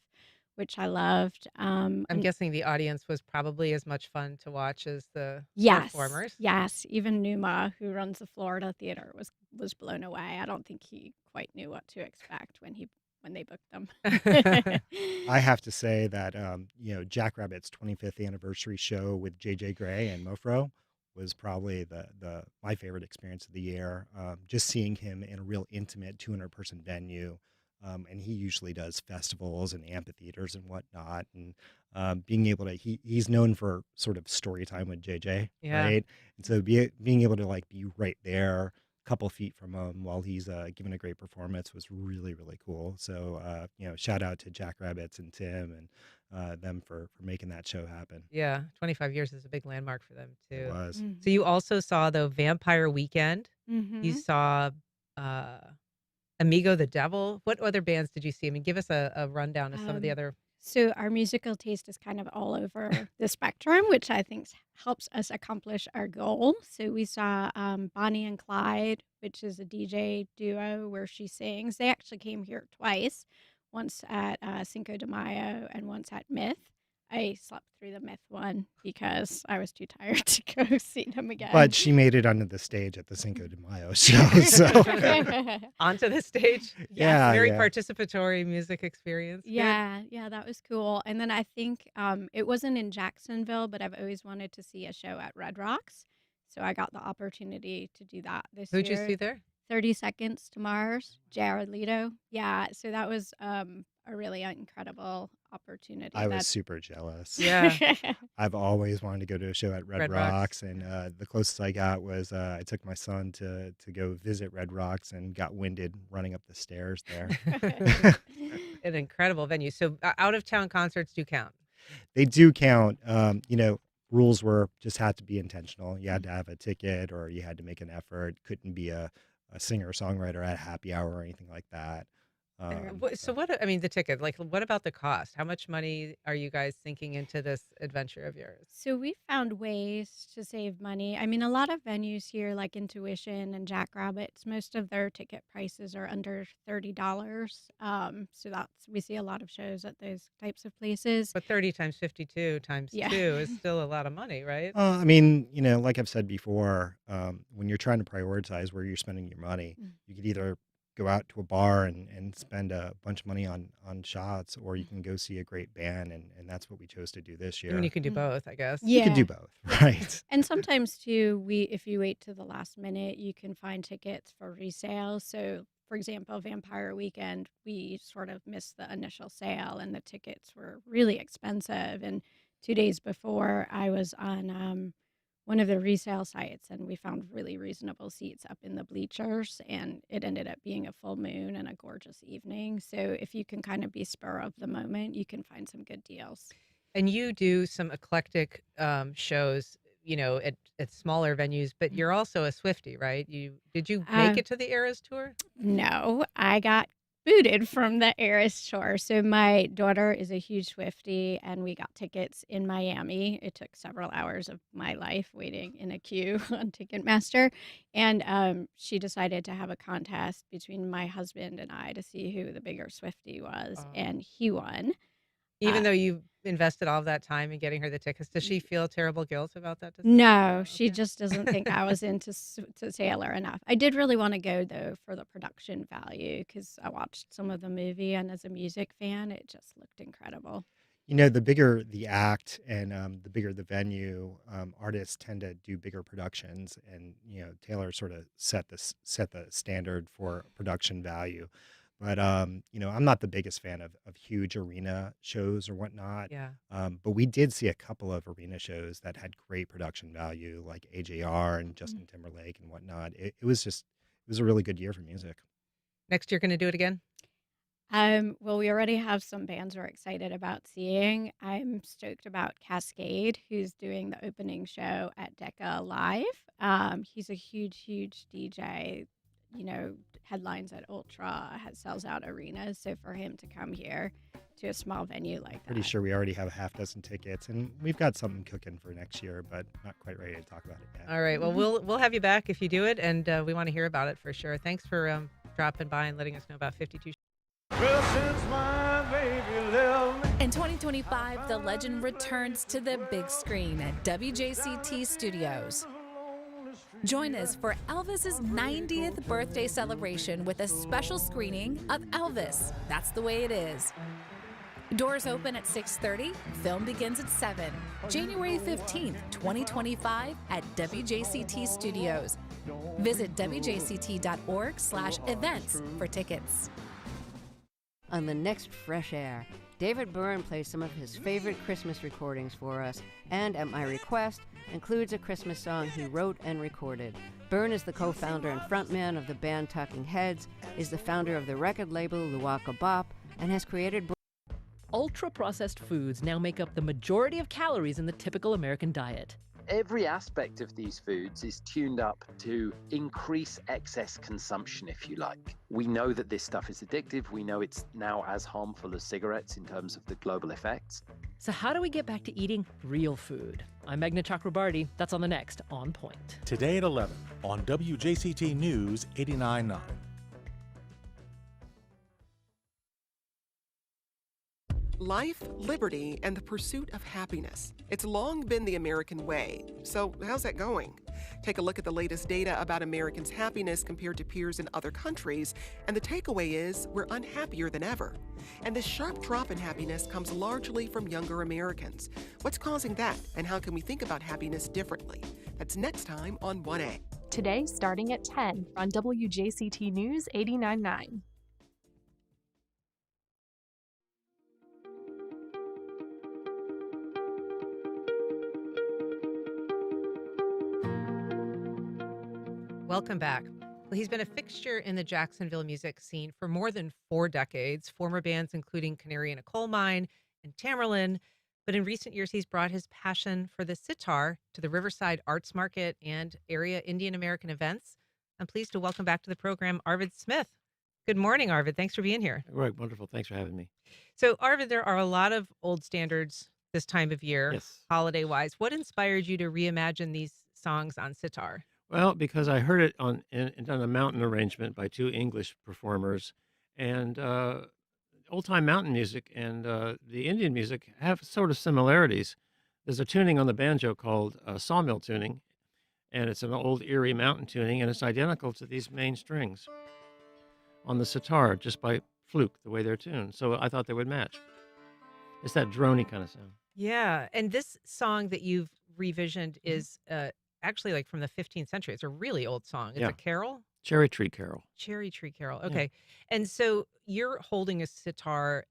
which I loved. I'm guessing the audience was probably as much fun to watch as the Yes, performers. yes. Even Numa, who runs the Florida Theater, was blown away. I don't think he quite knew what to expect when they booked them. I have to say that Jackrabbit's 25th anniversary show with JJ Grey and Mofro was probably my favorite experience of the year. Just seeing him in a real intimate 200-person venue, and he usually does festivals and amphitheaters and whatnot. And being able to, he's known for sort of story time with JJ, Yeah. right? And so being able to like be right there, couple feet from him while he's giving a great performance was really, really cool. So, shout out to Jackrabbits and Tim and them for making that show happen. Yeah, 25 years is a big landmark for them too. It was. So you also saw the Vampire Weekend. You saw Amigo the Devil. What other bands did you see? I mean, give us a rundown of some of the other. So our musical taste is kind of all over the spectrum, which I think helps us accomplish our goal. So we saw Bonnie and Clyde, which is a DJ duo where she sings. They actually came here twice, once at Cinco de Mayo and once at Myth. I slept through the Myth one because I was too tired to go see them again. But she made it onto the stage at the Cinco de Mayo show. So. Onto the stage. Yes, Yeah, very yeah. participatory music experience. Good. Yeah, that was cool. And then I think it wasn't in Jacksonville, but I've always wanted to see a show at Red Rocks. So I got the opportunity to do that this Who'd year. you see there? 30 Seconds to Mars, Jared Leto. Yeah, so that was a really incredible opportunity. I was super jealous. Yeah. I've always wanted to go to a show at Red Red Rocks. Rocks, and the closest I got was I took my son to go visit Red Rocks and got winded running up the stairs there. An incredible venue. So out of town concerts do count. They do count. Rules were just had to be intentional. You had to have a ticket, or you had to make an effort. Couldn't be a singer or songwriter at happy hour or anything like that. So what, I mean, the ticket, like what about the cost? How much money are you guys sinking into this adventure of yours? So we found ways to save money. I mean, a lot of venues here, like Intuition and Jackrabbits, most of their ticket prices are under $30. So we see a lot of shows at those types of places. But 30 times 52 times Yeah. 2 is still a lot of money, right? I mean, like I've said before, when you're trying to prioritize where you're spending your money, you could either go out to a bar and spend a bunch of money on shots, or you can go see a great band, and that's what we chose to do this I year. mean, you can do both, I guess. You can do both, right? And sometimes too, if you wait to the last minute, you can find tickets for resale. So, for example, Vampire Weekend, we sort of missed the initial sale, and the tickets were really expensive. And 2 days before, I was on one of the resale sites, and we found really reasonable seats up in the bleachers, and it ended up being a full moon and a gorgeous evening. So if you can kind of be spur of the moment, you can find some good deals. And you do some eclectic shows, at smaller venues, but you're also a Swiftie, right? Did you make it to the Eras tour? No, I got booted from the Eras tour. So my daughter is a huge Swiftie, and we got tickets in Miami. It took several hours of my life waiting in a queue on Ticketmaster, and she decided to have a contest between my husband and I to see who the bigger Swiftie was, and he won. Even Uh, though you invested all of that time in getting her the tickets, does she feel terrible guilt about that decision? No, she just doesn't think I was into to Taylor enough. I did really want to go though for the production value because I watched some of the movie, and as a music fan, it just looked incredible. The bigger the act and the bigger the venue, artists tend to do bigger productions, and Taylor sort of set the standard for production value. But I'm not the biggest fan of huge arena shows or whatnot. Yeah. But we did see a couple of arena shows that had great production value, like AJR and Justin Timberlake and whatnot. It was a really good year for music. Next year, going to do it again? Well, we already have some bands we're excited about seeing. I'm stoked about Cascade, who's doing the opening show at Decca Live. He's a huge, huge DJ, headlines at Ultra, sells out arenas. So for him to come here to a small venue like Pretty that. sure we already have a half dozen tickets, and we've got something cooking for next year, but not quite ready to talk about it yet. All right. Well, we'll have you back if you do it, and we want to hear about it for sure. Thanks for dropping by and letting us know about 52. Well, since my baby left me. In 2025, the legend returns to the big screen at WJCT Studios. Join us for Elvis's 90th birthday celebration with a special screening of Elvis. That's the way it is. Doors open at 6:30. Film begins at 7. January 15th, 2025 at WJCT Studios. Visit wjct.org/events for tickets. On the next Fresh Air, David Byrne plays some of his favorite Christmas recordings for us, and at my request, includes a Christmas song he wrote and recorded. Byrne is the co-founder and frontman of the band Talking Heads, is the founder of the record label Luwaka Bop, and has created Ultra-processed foods now make up the majority of calories in the typical American diet. Every aspect of these foods is tuned up to increase excess consumption, if you like. We know that this stuff is addictive. We know it's now as harmful as cigarettes in terms of the global effects. So how do we get back to eating real food? I'm Meghna Chakrabarty. That's on the next On Point. Today at 11 on WJCT News 89.9. Life, liberty, and the pursuit of happiness. It's long been the American way. So, how's that going? Take a look at the latest data about Americans' happiness compared to peers in other countries, and the takeaway is we're unhappier than ever. And this sharp drop in happiness comes largely from younger Americans. What's causing that, and how can we think about happiness differently? That's next time on 1A. Today, starting at 10 on WJCT News 89.9. Welcome back. Well, he's been a fixture in the Jacksonville music scene for more than 4 decades, former bands including Canary in a Coal Mine and Tamerlan. But in recent years, he's brought his passion for the sitar to the Riverside Arts Market and area Indian American events. I'm pleased to welcome back to the program Arvid Smith. Good morning, Arvid. Thanks for being here. Right, wonderful. Thanks for having me. So, Arvid, there are a lot of old standards this time of year, Yes. holiday-wise. What inspired you to reimagine these songs on sitar? Well, because I heard it on a mountain arrangement by 2 English performers, and old-time mountain music and the Indian music have sort of similarities. There's a tuning on the banjo called sawmill tuning, and it's an old Erie mountain tuning, and it's identical to these main strings on the sitar just by fluke, the way they're tuned. So I thought they would match. It's that droney kind of sound. Yeah, and this song that you've revisioned is actually like from the 15th century. It's a really old song. It's Yeah. a carol? Cherry Tree Carol. Cherry Tree Carol. Yeah. Okay. And so you're holding a sitar.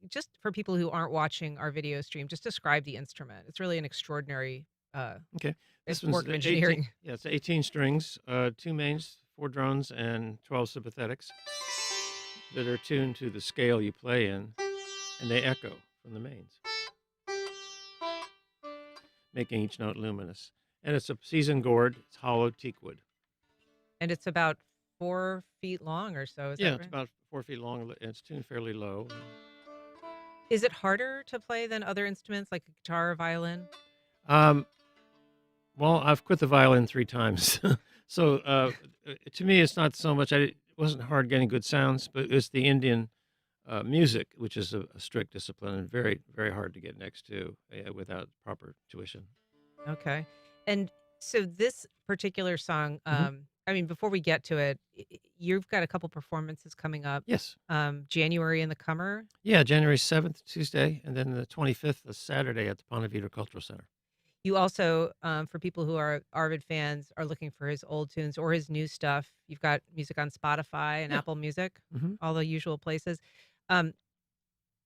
Just for people who aren't watching our video stream, just describe the instrument. It's really an extraordinary Okay. This work one's of engineering. Yeah, it's 18 strings, 2 mains, 4 drones, and 12 sympathetics that are tuned to the scale you play in, and they echo from the mains, making each note luminous. And it's a seasoned gourd. It's hollow teak wood. And it's about 4 feet long or so. Is Yeah, that it's right? about 4 feet long. And it's tuned fairly low. Is it harder to play than other instruments like a guitar or violin? Um, well, I've quit the violin 3 times, so to me, it's not so much. It wasn't hard getting good sounds, but it's the Indian music, which is a strict discipline and very, very hard to get next to without proper tuition. Okay. And so this particular song, Mhm. I mean, before we get to it, you've got a couple performances coming up. Yes. January in the Cummer. Yeah, January 7th, Tuesday, and then the 25th, a Saturday at the Ponte Vedra Cultural Center. You also, for people who are Arvid fans, are looking for his old tunes or his new stuff. You've got music on Spotify and Yeah. Apple Music, Mhm. all the usual places. Um,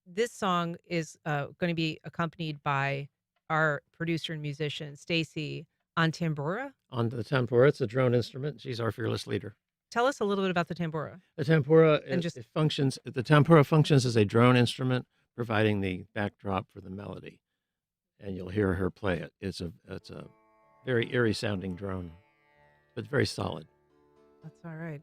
this song is going to be accompanied by our producer and musician, Stacy, on tambura. On the tambura, it's a drone instrument. She's our fearless leader. Tell us a little bit about the tambura. The tempura And just it functions. The tempura functions as a drone instrument, providing the backdrop for the melody, and you'll hear her play it. It's a very eerie sounding drone, but very solid. That's all right.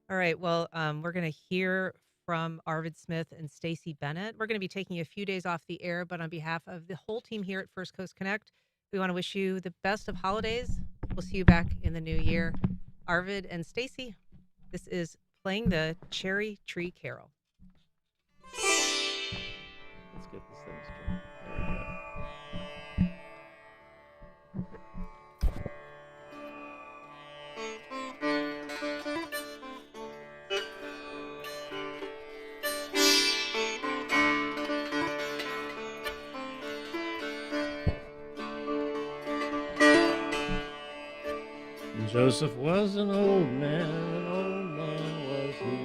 All right. Well, we're going to hear from Arvid Smith and Stacy Bennett. We're going to be taking a few days off the air, but on behalf of the whole team here at First Coast Connect, we want to wish you the best of holidays. We'll see you back in the new year. Arvid and Stacy, this is Playing the Cherry Tree Carol. Let's get this thing straight. There we go. Joseph was an old man was he,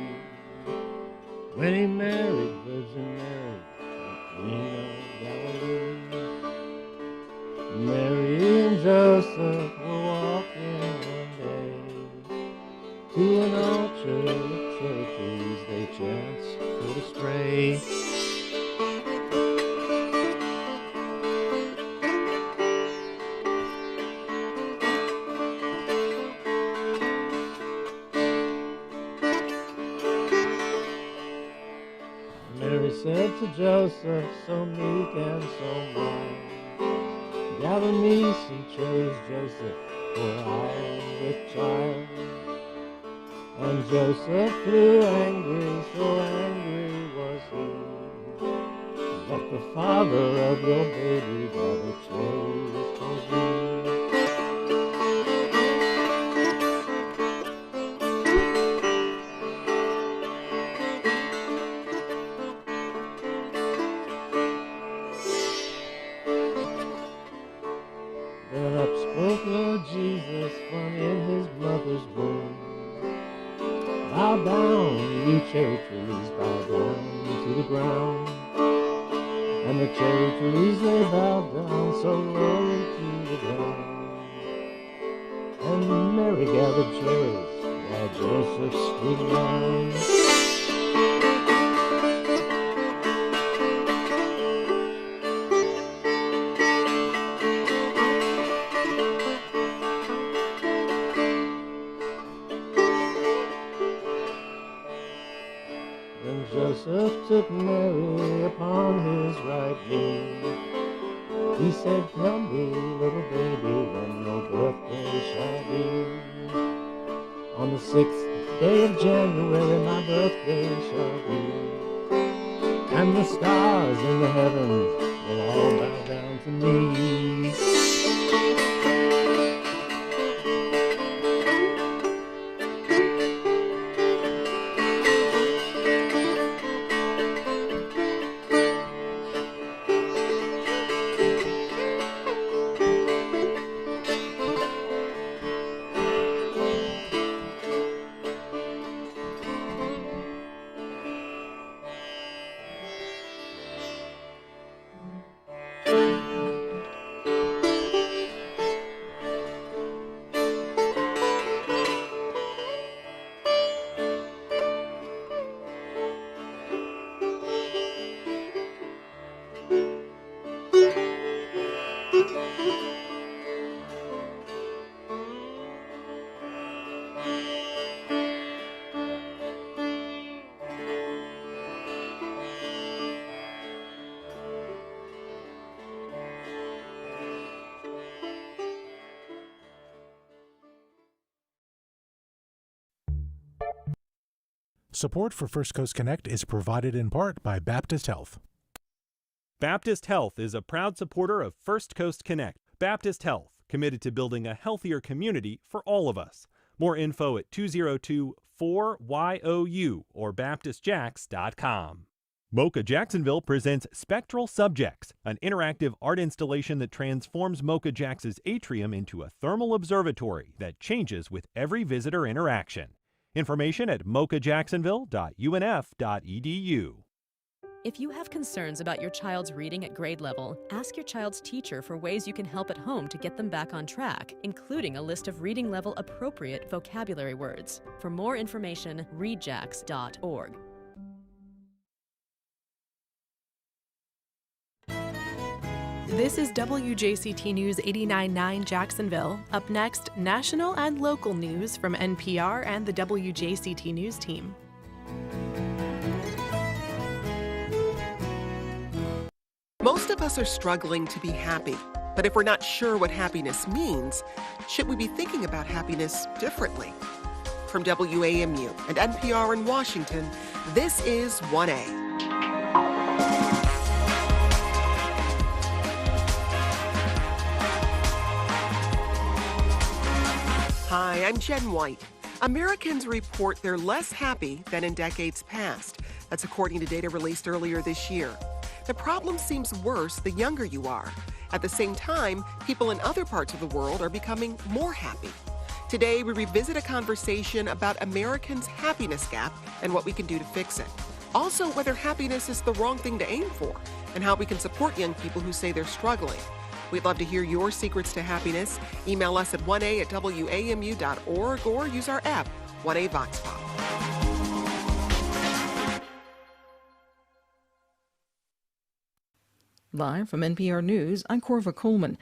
when he married Virgin Mary, the Queen of Galilee. Mary and Joseph were walking one day to an orchard of cherry trees. They chanced to stray. Mary said to Joseph, so meek and so mild, gather me some cherries, Joseph, for I am with child. And Joseph flew angry, so angry was he, that the father of your baby gathered cherries for thee. Then up spoke Lord Jesus from in his mother's womb. Bow down, you cherry trees, bow down to the ground. And the cherry trees, they bowed down so low to the ground. And Mary gathered cherries while Joseph stood round. Then Joseph took Mary upon his right knee. He said, tell me, little baby, when your birthday shall be. On the 6th day of January, my birthday shall be. And the stars in the heavens will all bow down to me. Support for First Coast Connect is provided in part by Baptist Health. Baptist Health is a proud supporter of First Coast Connect. Baptist Health, committed to building a healthier community for all of us. More info at 202-4YOU or baptistjacks.com. Mocha Jacksonville presents Spectral Subjects, an interactive art installation that transforms Mocha Jacks's atrium into a thermal observatory that changes with every visitor interaction. Information at mochajacksonville.unf.edu. If you have concerns about your child's reading at grade level, ask your child's teacher for ways you can help at home to get them back on track, including a list of reading level appropriate vocabulary words. For more information, readjacks.org. This is WJCT News 89.9 Jacksonville. Up next, national and local news from NPR and the WJCT News team. Most of us are struggling to be happy, but if we're not sure what happiness means, should we be thinking about happiness differently? From WAMU and NPR in Washington, this is 1A. Hi, I'm Jen White. Americans report they're less happy than in decades past. That's according to data released earlier this year. The problem seems worse the younger you are. At the same time, people in other parts of the world are becoming more happy. Today, we revisit a conversation about Americans' happiness gap and what we can do to fix it. Also, whether happiness is the wrong thing to aim for and how we can support young people who say they're struggling. We'd love to hear your secrets to happiness. Email us at 1a@wamu.org or use our app, 1A Vox Pop. Live from NPR News, I'm Corva Coleman.